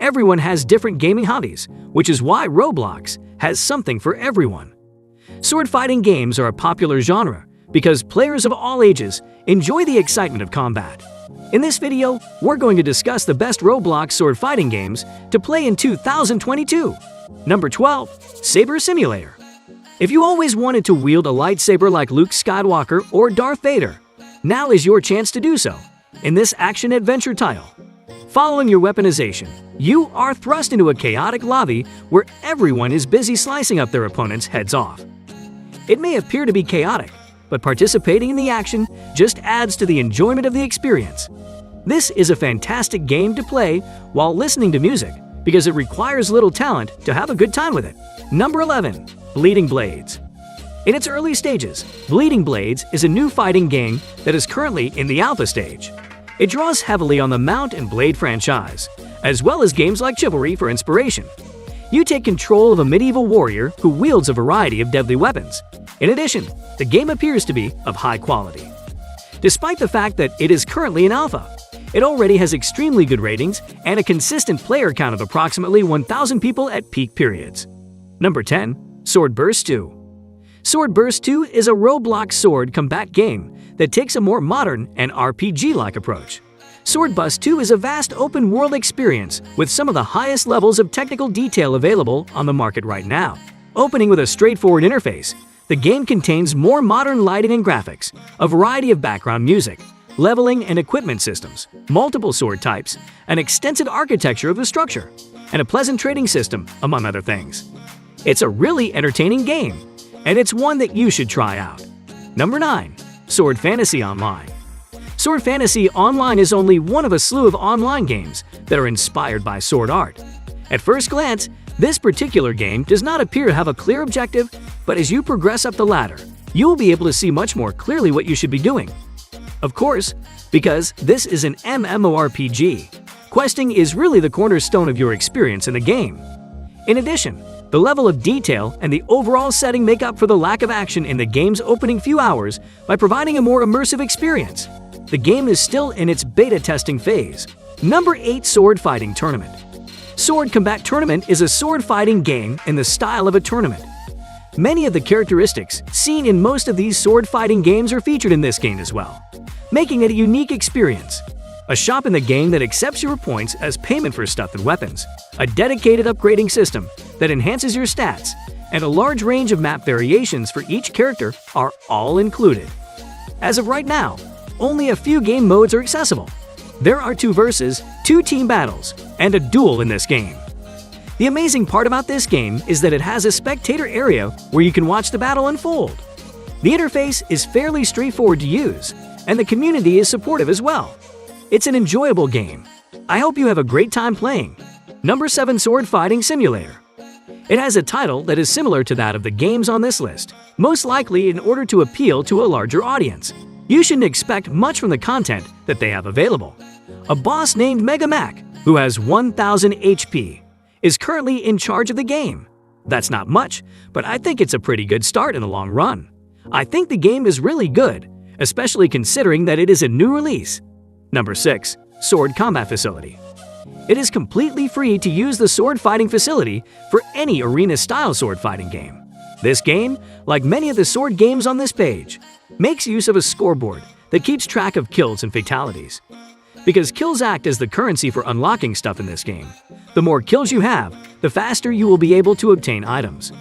Everyone has different gaming hobbies, which is why Roblox has something for everyone. Sword fighting games are a popular genre because players of all ages enjoy the excitement of combat. In this video, we're going to discuss the best Roblox sword fighting games to play in 2022. Number 12. Saber Simulator. If you always wanted to wield a lightsaber like Luke Skywalker or Darth Vader, now is your chance to do so in this action-adventure title. Following your weaponization, you are thrust into a chaotic lobby where everyone is busy slicing up their opponents' heads off. It may appear to be chaotic, but participating in the action just adds to the enjoyment of the experience. This is a fantastic game to play while listening to music because it requires little talent to have a good time with it. Number 11. Bleeding Blades. In its early stages, Bleeding Blades is a new fighting game that is currently in the alpha stage. It draws heavily on the Mount and Blade franchise, as well as games like Chivalry for inspiration. You take control of a medieval warrior who wields a variety of deadly weapons. In addition, the game appears to be of high quality. Despite the fact that it is currently in alpha, it already has extremely good ratings and a consistent player count of approximately 1,000 people at peak periods. Number 10. Sword Burst 2. Sword Burst 2 is a Roblox sword combat game that takes a more modern and RPG-like approach. Sword Burst 2 is a vast open-world experience with some of the highest levels of technical detail available on the market right now. Opening with a straightforward interface, the game contains more modern lighting and graphics, a variety of background music, leveling and equipment systems, multiple sword types, an extensive architecture of the structure, and a pleasant trading system, among other things. It's a really entertaining game, and it's one that you should try out. Number 9. Sword Fantasy Online. Sword Fantasy Online is only one of a slew of online games that are inspired by sword art. At first glance, this particular game does not appear to have a clear objective, but as you progress up the ladder, you will be able to see much more clearly what you should be doing. Of course, because this is an MMORPG, questing is really the cornerstone of your experience in the game. In addition, the level of detail and the overall setting make up for the lack of action in the game's opening few hours by providing a more immersive experience. The game is still in its beta testing phase. Number 8. Sword Fighting Tournament. Sword Combat Tournament is a sword fighting game in the style of a tournament. Many of the characteristics seen in most of these sword fighting games are featured in this game as well, making it a unique experience. A shop in the game that accepts your points as payment for stuff and weapons, a dedicated upgrading system that enhances your stats, and a large range of map variations for each character are all included. As of right now, only a few game modes are accessible. There are 2 versus, 2 team battles, and a duel in this game. The amazing part about this game is that it has a spectator area where you can watch the battle unfold. The interface is fairly straightforward to use, and the community is supportive as well. It's an enjoyable game. I hope you have a great time playing. Number 7. Sword Fighting Simulator. It has a title that is similar to that of the games on this list, most likely in order to appeal to a larger audience. You shouldn't expect much from the content that they have available. A boss named Mega Mac, who has 1,000 HP, is currently in charge of the game. That's not much, but I think it's a pretty good start in the long run. I think the game is really good, especially considering that it is a new release. Number 6. Sword Combat Facility. It is completely free to use the sword fighting facility for any arena-style sword fighting game. This game, like many of the sword games on this page, makes use of a scoreboard that keeps track of kills and fatalities. Because kills act as the currency for unlocking stuff in this game, the more kills you have, the faster you will be able to obtain items.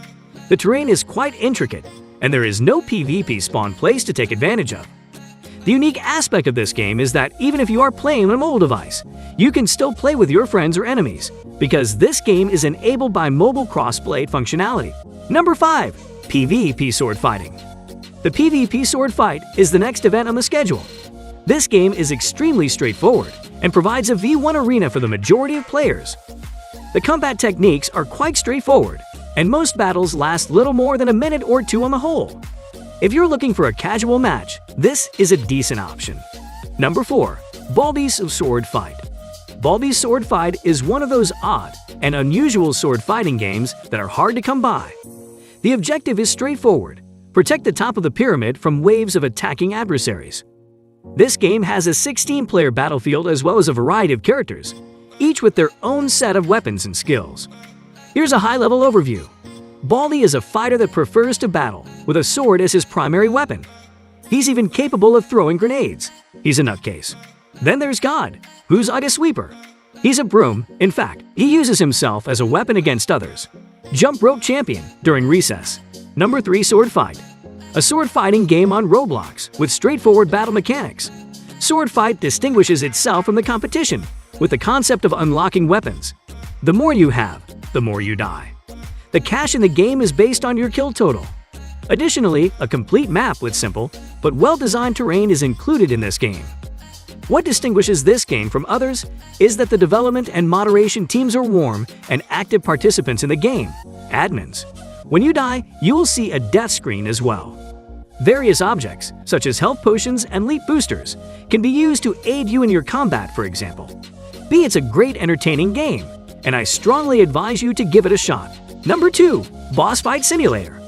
The terrain is quite intricate, and there is no PvP spawn place to take advantage of. The unique aspect of this game is that even if you are playing on a mobile device, you can still play with your friends or enemies, because this game is enabled by mobile crossplay functionality. Number 5. PvP Sword Fighting. The PvP Sword Fight is the next event on the schedule. This game is extremely straightforward and provides a V1 arena for the majority of players. The combat techniques are quite straightforward, and most battles last little more than a minute or 2 on the whole. If you're looking for a casual match, this is a decent option. Number 4. Baldi's Sword Fight. Baldi's Sword Fight is one of those odd and unusual sword fighting games that are hard to come by. The objective is straightforward: protect the top of the pyramid from waves of attacking adversaries. This game has a 16-player battlefield as well as a variety of characters. each with their own set of weapons and skills. Here's a high-level overview. Baldi is a fighter that prefers to battle, with a sword as his primary weapon. He's even capable of throwing grenades. He's a nutcase. Then there's God, who's like a sweeper. He's a broom. In fact, he uses himself as a weapon against others. Jump rope champion during recess. Number 3, sword fight. A sword fighting game on Roblox with straightforward battle mechanics. Sword fight distinguishes itself from the competition with the concept of unlocking weapons. The more you have, the more you die. The cash in the game is based on your kill total. Additionally, a complete map with simple but well-designed terrain is included in this game. What distinguishes this game from others is that the development and moderation teams are warm and active participants in the game, admins. When you die, you will see a death screen as well. Various objects, such as health potions and leap boosters, can be used to aid you in your combat, for example. It's a great entertaining game, and I strongly advise you to give it a shot. Number 2, boss fight simulator.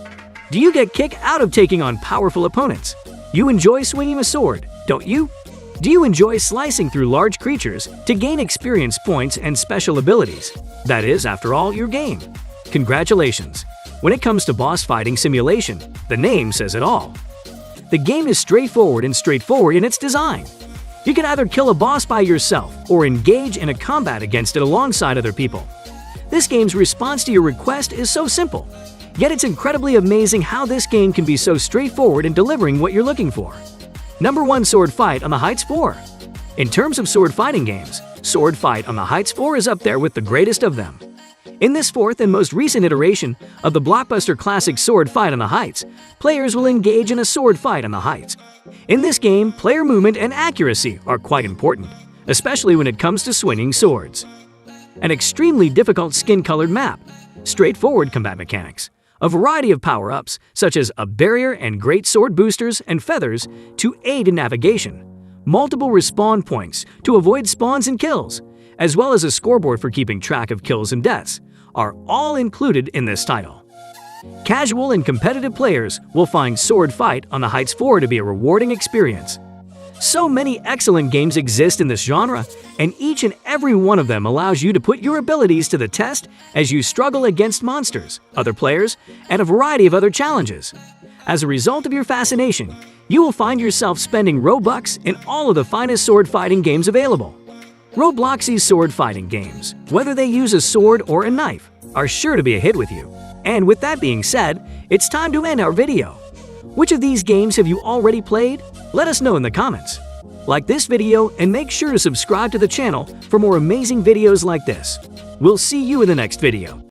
Do you get kick out of taking on powerful opponents? You enjoy swinging a sword, don't you? Do you enjoy slicing through large creatures to gain experience points and special abilities? That is, after all, your game. Congratulations! When it comes to boss fighting simulation, the name says it all. The game is straightforward in its design. You can either kill a boss by yourself or engage in a combat against it alongside other people. This game's response to your request is so simple, yet it's incredibly amazing how this game can be so straightforward in delivering what you're looking for. Number 1, Sword Fight on the Heights 4. In terms of sword fighting games, Sword Fight on the Heights 4 is up there with the greatest of them. In this fourth and most recent iteration of the blockbuster classic Sword Fight on the Heights, players will engage in a sword fight on the heights. In this game, player movement and accuracy are quite important, especially when it comes to swinging swords. An extremely difficult skin-colored map, straightforward combat mechanics, a variety of power-ups such as a barrier and great sword boosters and feathers to aid in navigation, multiple respawn points to avoid spawns and kills, as well as a scoreboard for keeping track of kills and deaths, are all included in this title. Casual and competitive players will find Sword Fight on the Heights 4 to be a rewarding experience. So many excellent games exist in this genre, and each and every one of them allows you to put your abilities to the test as you struggle against monsters, other players, and a variety of other challenges. As a result of your fascination, you will find yourself spending Robux in all of the finest sword fighting games available. Roblox's sword fighting games, whether they use a sword or a knife, are sure to be a hit with you. And with that being said, it's time to end our video. Which of these games have you already played? Let us know in the comments. Like this video and make sure to subscribe to the channel for more amazing videos like this. We'll see you in the next video.